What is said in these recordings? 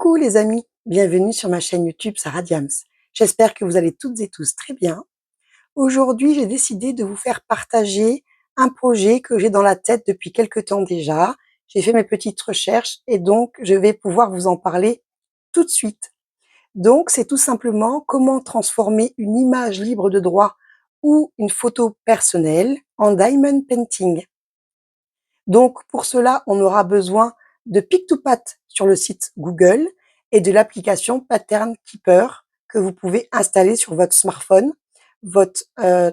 Coucou les amis, bienvenue sur ma chaîne YouTube Sarah Diams. J'espère que vous allez toutes et tous très bien. Aujourd'hui, j'ai décidé de vous faire partager un projet que j'ai dans la tête depuis quelque temps déjà. J'ai fait mes petites recherches et donc je vais pouvoir vous en parler tout de suite. Donc, c'est tout simplement comment transformer une image libre de droit ou une photo personnelle en diamond painting. Donc, pour cela, on aura besoin de Pictopath sur le site Google et de l'application Pattern Keeper que vous pouvez installer sur votre smartphone, votre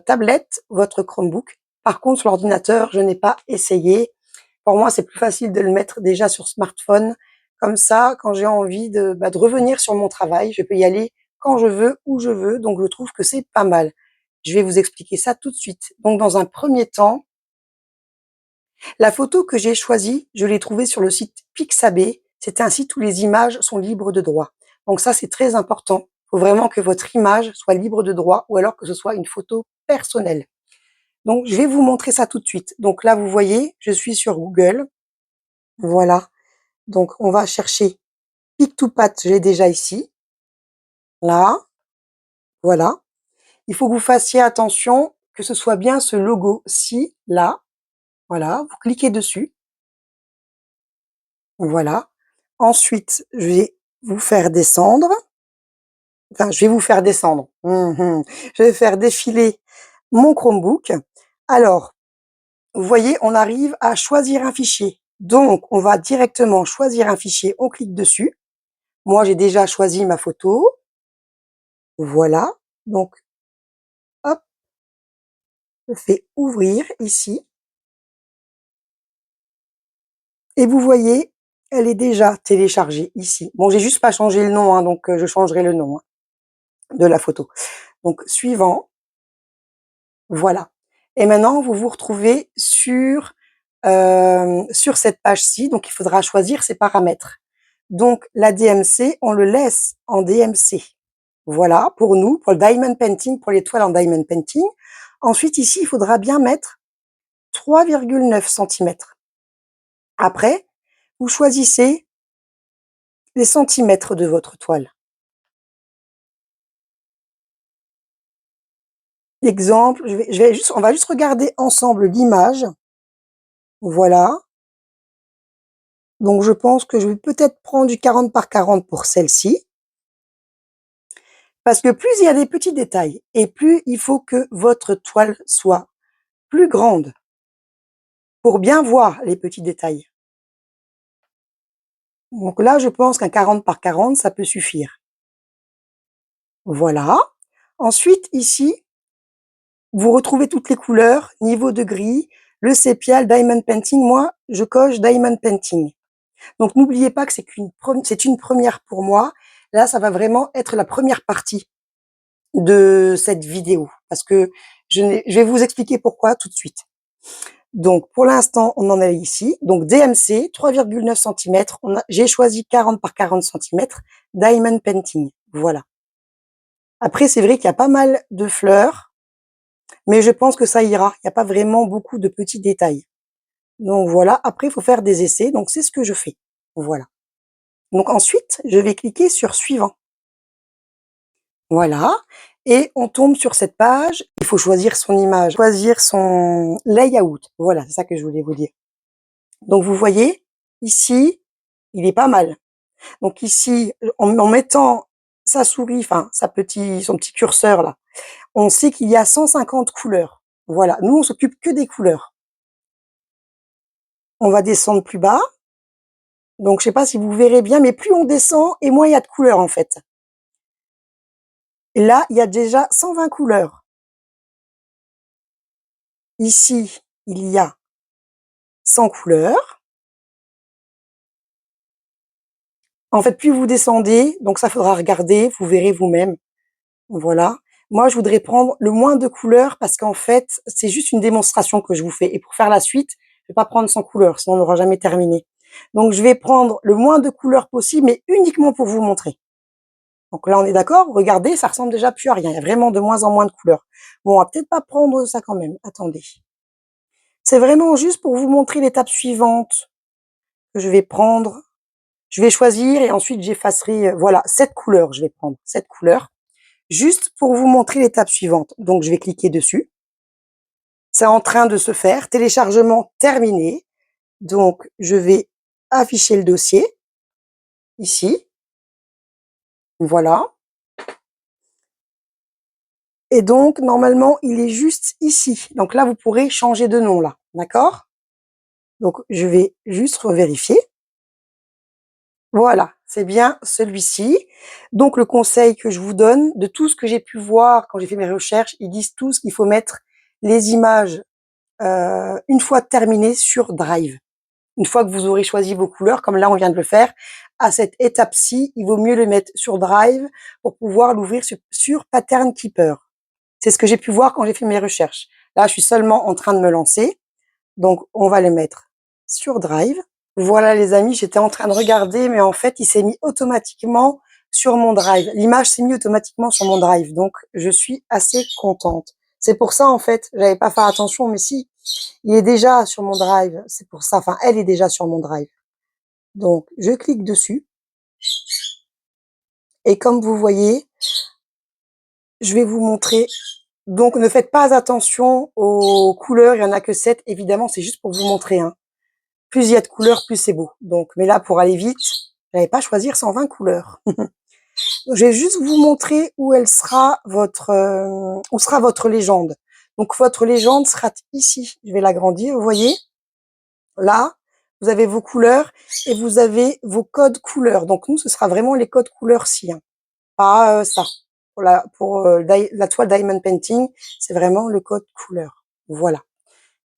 tablette, votre Chromebook. Par contre, sur l'ordinateur, je n'ai pas essayé. Pour moi, c'est plus facile de le mettre déjà sur smartphone. Comme ça, quand j'ai envie de revenir sur mon travail, je peux y aller quand je veux, où je veux. Donc, je trouve que c'est pas mal. Je vais vous expliquer ça tout de suite. Donc, dans un premier temps, la photo que j'ai choisie, je l'ai trouvée sur le site Pixabay. C'est un site où les images sont libres de droit. Donc ça, c'est très important. Il faut vraiment que votre image soit libre de droit ou alors que ce soit une photo personnelle. Donc, je vais vous montrer ça tout de suite. Donc là, vous voyez, je suis sur Google. Voilà. Donc, on va chercher Pictopath, je l'ai déjà ici. Là. Voilà. Il faut que vous fassiez attention que ce soit bien ce logo-ci, là. Voilà. Vous cliquez dessus. Voilà. Ensuite, je vais vous faire descendre. Enfin, je vais vous faire descendre. Je vais faire défiler mon Chromebook. Alors, vous voyez, on arrive à choisir un fichier. Donc, on va directement choisir un fichier. On clique dessus. Moi, j'ai déjà choisi ma photo. Voilà. Donc, hop, je fais ouvrir ici. Et vous voyez, elle est déjà téléchargée ici. Bon, j'ai juste pas changé le nom, hein, donc je changerai le nom de la photo. Donc, suivant. Voilà. Et maintenant, vous vous retrouvez sur cette page-ci. Donc, il faudra choisir ses paramètres. Donc, la DMC, on le laisse en DMC. Voilà, pour nous, pour le diamond painting, pour l'étoile en diamond painting. Ensuite, ici, il faudra bien mettre 3,9 cm. Après, vous choisissez les centimètres de votre toile. Exemple, on va juste regarder ensemble l'image. Voilà. Donc, je pense que je vais peut-être prendre du 40 par 40 pour celle-ci. Parce que plus il y a des petits détails et plus il faut que votre toile soit plus grande pour bien voir les petits détails. Donc là, je pense qu'un 40 par 40, ça peut suffire. Voilà. Ensuite, ici, vous retrouvez toutes les couleurs, niveau de gris, le sépia, le diamond painting. Moi, je coche diamond painting. Donc, n'oubliez pas que c'est une première pour moi. Là, ça va vraiment être la première partie de cette vidéo parce que je vais vous expliquer pourquoi tout de suite. Donc, pour l'instant, on en est ici. Donc, DMC, 3,9 cm. J'ai choisi 40 par 40 cm. Diamond painting. Voilà. Après, c'est vrai qu'il y a pas mal de fleurs, mais je pense que ça ira. Il n'y a pas vraiment beaucoup de petits détails. Donc, voilà. Après, il faut faire des essais. Donc, c'est ce que je fais. Voilà. Donc, ensuite, je vais cliquer sur suivant. Voilà. Et on tombe sur cette page. Il faut choisir son image, choisir son layout. Voilà, c'est ça que je voulais vous dire. Donc, vous voyez, ici, il est pas mal. Donc ici, en mettant sa souris, enfin, son petit curseur là, on sait qu'il y a 150 couleurs. Voilà. Nous, on s'occupe que des couleurs. On va descendre plus bas. Donc, je sais pas si vous verrez bien, mais plus on descend et moins il y a de couleurs, en fait. Et là, il y a déjà 120 couleurs. Ici, il y a 100 couleurs. En fait, plus vous descendez, donc ça faudra regarder, vous verrez vous-même. Voilà. Moi, je voudrais prendre le moins de couleurs parce qu'en fait, c'est juste une démonstration que je vous fais. Et pour faire la suite, je vais pas prendre 100 couleurs, sinon on n'aura jamais terminé. Donc, je vais prendre le moins de couleurs possible, mais uniquement pour vous montrer. Donc là, on est d'accord. Regardez, ça ressemble déjà plus à rien. Il y a vraiment de moins en moins de couleurs. Bon, on va peut-être pas prendre ça quand même. Attendez. C'est vraiment juste pour vous montrer l'étape suivante que je vais prendre. Je vais choisir et ensuite j'effacerai, voilà, cette couleur, je vais prendre cette couleur, juste pour vous montrer l'étape suivante. Donc je vais cliquer dessus. C'est en train de se faire, téléchargement terminé. Donc je vais afficher le dossier, ici, voilà. Et donc normalement, il est juste ici. Donc là, vous pourrez changer de nom là, d'accord? Donc je vais juste revérifier. Voilà, c'est bien celui-ci. Donc le conseil que je vous donne, de tout ce que j'ai pu voir quand j'ai fait mes recherches, ils disent tous qu'il faut mettre les images, une fois terminées sur Drive. Une fois que vous aurez choisi vos couleurs, comme là on vient de le faire, à cette étape-ci, il vaut mieux le mettre sur Drive pour pouvoir l'ouvrir sur Pattern Keeper. C'est ce que j'ai pu voir quand j'ai fait mes recherches. Là, je suis seulement en train de me lancer. Donc, on va les mettre sur Drive. Voilà les amis, j'étais en train de regarder, mais en fait, il s'est mis automatiquement sur mon Drive. L'image s'est mise automatiquement sur mon Drive, donc je suis assez contente. C'est pour ça, en fait, j'avais pas fait attention, mais si, il est déjà sur mon Drive. C'est pour ça, enfin, elle est déjà sur mon Drive. Donc, je clique dessus. Et comme vous voyez, je vais vous montrer. Donc, ne faites pas attention aux couleurs, il y en a que 7. Évidemment, c'est juste pour vous montrer, hein. Plus il y a de couleurs, plus c'est beau. Donc, mais là, pour aller vite, j'avais pas choisir 120 couleurs. Je vais juste vous montrer où elle sera où sera votre légende. Donc, votre légende sera ici. Je vais l'agrandir, vous voyez. Là, vous avez vos couleurs et vous avez vos codes couleurs. Donc, nous, ce sera vraiment les codes couleurs-ci, hein. Pas ça. La toile Diamond Painting, c'est vraiment le code couleur. Voilà.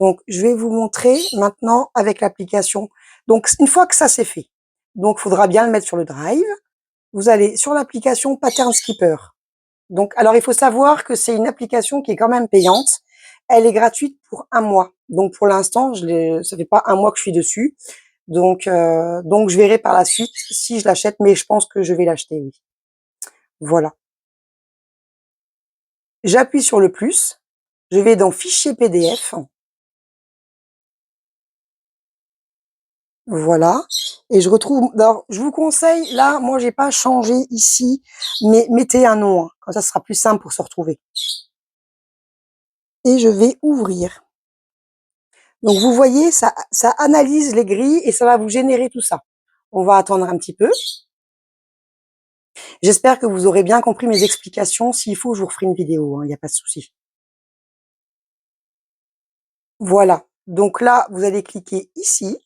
Donc, je vais vous montrer maintenant avec l'application. Donc, une fois que ça c'est fait, donc, il faudra bien le mettre sur le Drive. Vous allez sur l'application Pattern Skipper. Donc, alors, il faut savoir que c'est une application qui est quand même payante. Elle est gratuite pour 1 mois. Donc, pour l'instant, ça fait pas 1 mois que je suis dessus. Donc, je verrai par la suite si je l'achète, mais je pense que je vais l'acheter, oui. Voilà. J'appuie sur le plus. Je vais dans Fichier PDF. Voilà. Et je retrouve. Alors, je vous conseille. Là, moi, j'ai pas changé ici, mais mettez un nom, hein. Comme ça, ce sera plus simple pour se retrouver. Et je vais ouvrir. Donc, vous voyez, ça analyse les grilles et ça va vous générer tout ça. On va attendre un petit peu. J'espère que vous aurez bien compris mes explications. S'il faut, je vous referai une vidéo, hein, il n'y a pas de souci. Voilà. Donc là, vous allez cliquer ici.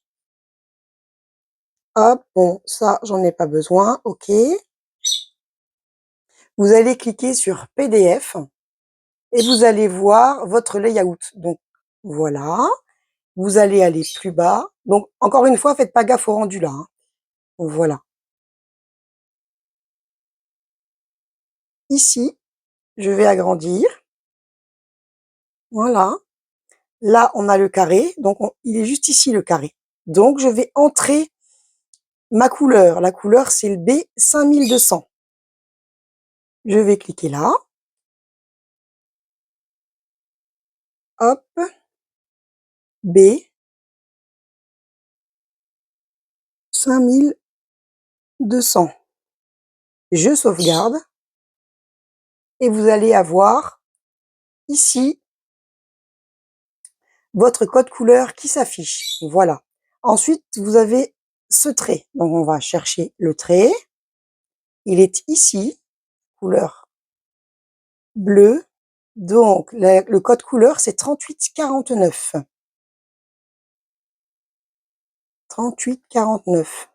Hop, bon, ça, j'en ai pas besoin. OK. Vous allez cliquer sur PDF et vous allez voir votre layout. Donc, voilà. Vous allez aller plus bas. Donc, encore une fois, faites pas gaffe au rendu là, hein. Voilà. Ici, je vais agrandir. Voilà. Là, on a le carré. Donc, il est juste ici, le carré. Donc, je vais entrer ma couleur. La couleur, c'est le B5200. Je vais cliquer là. Hop. B 5200. Je sauvegarde. Et vous allez avoir ici votre code couleur qui s'affiche. Voilà. Ensuite, vous avez ce trait. Donc, on va chercher le trait. Il est ici, couleur bleue. Donc, le code couleur, c'est 3849. 3849.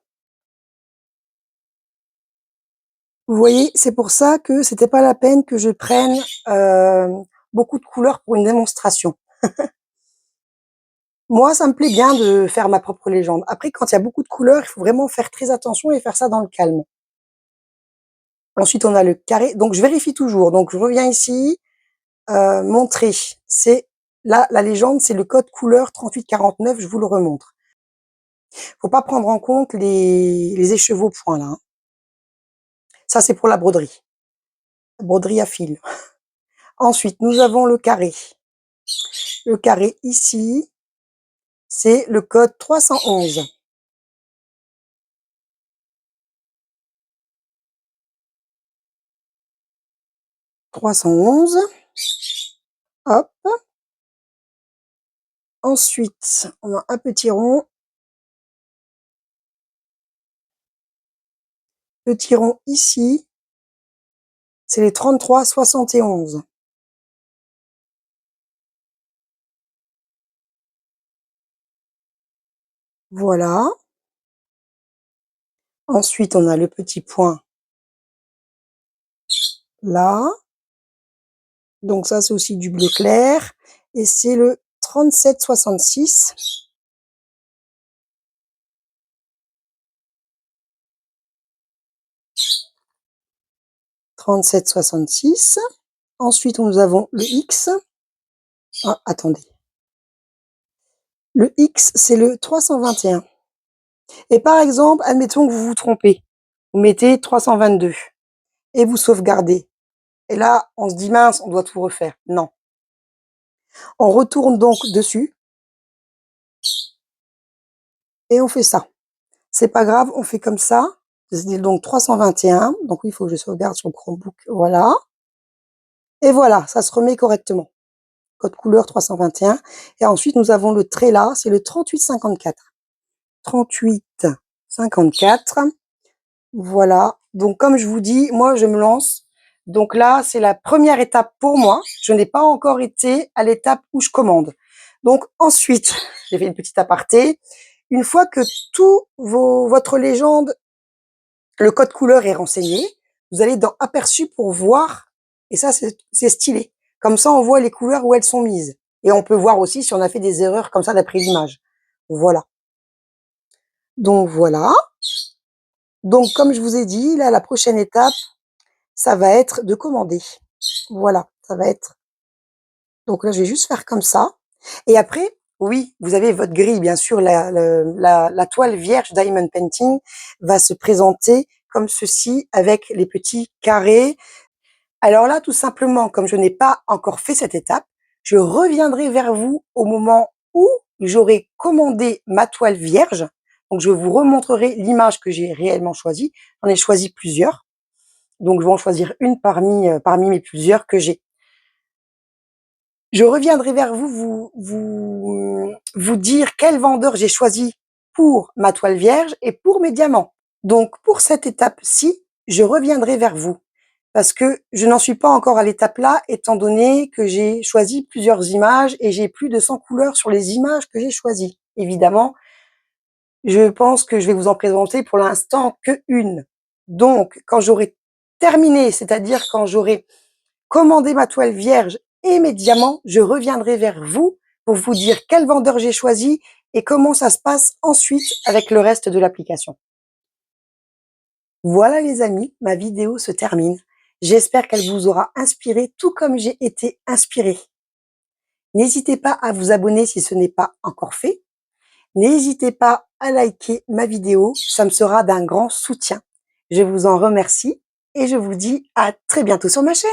Vous voyez, c'est pour ça que c'était pas la peine que je prenne beaucoup de couleurs pour une démonstration. Moi, ça me plaît bien de faire ma propre légende. Après, quand il y a beaucoup de couleurs, il faut vraiment faire très attention et faire ça dans le calme. Ensuite, on a le carré. Donc, je vérifie toujours. Donc, je reviens ici. Montrer. C'est là, la légende, c'est le code couleur 3849. Je vous le remontre. Faut pas prendre en compte les écheveaux points là, hein. Ça, c'est pour la broderie. La broderie à fil. Ensuite, nous avons le carré. Le carré ici, c'est le code 311. 311. Hop. Ensuite, on a un petit rond. Petit rond ici. C'est les 33,71. Voilà. Ensuite, on a le petit point là. Donc ça, c'est aussi du bleu clair. Et c'est le 37,66. 37,66. Ensuite, nous avons le X. Ah, attendez. Le X, c'est le 321. Et par exemple, admettons que vous vous trompez. Vous mettez 322 et vous sauvegardez. Et là, on se dit mince, on doit tout refaire. Non. On retourne donc dessus et on fait ça. C'est pas grave, on fait comme ça. C'est donc 321. Donc oui, il faut que je sauvegarde sur le Chromebook. Voilà. Et voilà, ça se remet correctement. Code couleur 321. Et ensuite, nous avons le trait là, c'est le 38,54. 38,54. Voilà. Donc, comme je vous dis, moi, je me lance. Donc là, c'est la première étape pour moi. Je n'ai pas encore été à l'étape où je commande. Donc ensuite, j'ai fait une petite aparté. Une fois que votre légende, le code couleur est renseigné, vous allez dans aperçu pour voir. Et ça, c'est stylé. Comme ça, on voit les couleurs où elles sont mises. Et on peut voir aussi si on a fait des erreurs comme ça d'après l'image. Voilà. Donc voilà. Donc comme je vous ai dit, là, la prochaine étape, ça va être de commander. Voilà, ça va être. Donc là, je vais juste faire comme ça. Et après, oui, vous avez votre grille, bien sûr, la toile vierge Diamond Painting va se présenter comme ceci avec les petits carrés. Alors là, tout simplement, comme je n'ai pas encore fait cette étape, je reviendrai vers vous au moment où j'aurai commandé ma toile vierge. Donc, je vous remontrerai l'image que j'ai réellement choisie. J'en ai choisi plusieurs. Donc, je vais en choisir une parmi mes plusieurs que j'ai. Je reviendrai vers vous dire quel vendeur j'ai choisi pour ma toile vierge et pour mes diamants. Donc, pour cette étape-ci, je reviendrai vers vous parce que je n'en suis pas encore à l'étape là, étant donné que j'ai choisi plusieurs images et j'ai plus de 100 couleurs sur les images que j'ai choisies. Évidemment, je pense que je vais vous en présenter pour l'instant que une. Donc, quand j'aurai terminé, c'est-à-dire quand j'aurai commandé ma toile vierge et mes diamants, je reviendrai vers vous pour vous dire quel vendeur j'ai choisi et comment ça se passe ensuite avec le reste de l'application. Voilà les amis, ma vidéo se termine. J'espère qu'elle vous aura inspiré tout comme j'ai été inspirée. N'hésitez pas à vous abonner si ce n'est pas encore fait. N'hésitez pas à liker ma vidéo, ça me sera d'un grand soutien. Je vous en remercie et je vous dis à très bientôt sur ma chaîne.